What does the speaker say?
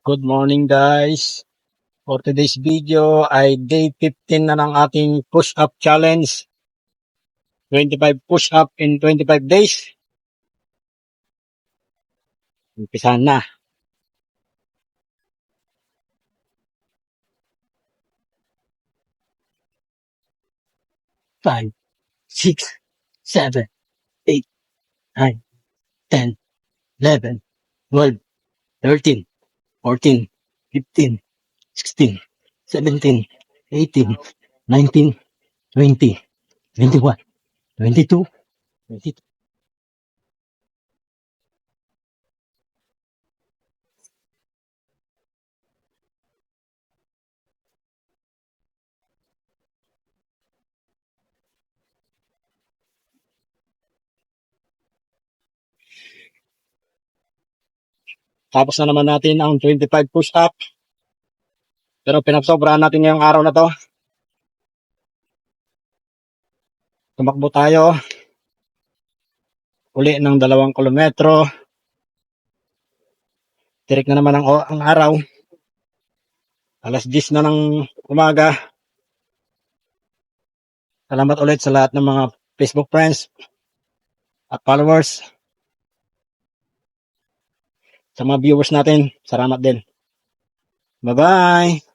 Good morning guys. For today's video ay day 15 na ng ating push-up challenge. 25 push-up in 25 days. Umpisahan na. 5, 6, 7, 8, 9, 10, 11, 12, 13, 14, 15, 16, 17, 18, 19, 20, 21, 22, 23. Tapos na naman natin ang 25 push-up. Pero pinagsobrahan natin ngayong araw na to. Tumakbo tayo uli ng 2 kilometro. Tirik na naman ang araw. Alas 10 na ng umaga. Salamat ulit sa lahat ng mga Facebook friends at followers. Sa mga viewers natin, salamat din. Bye-bye!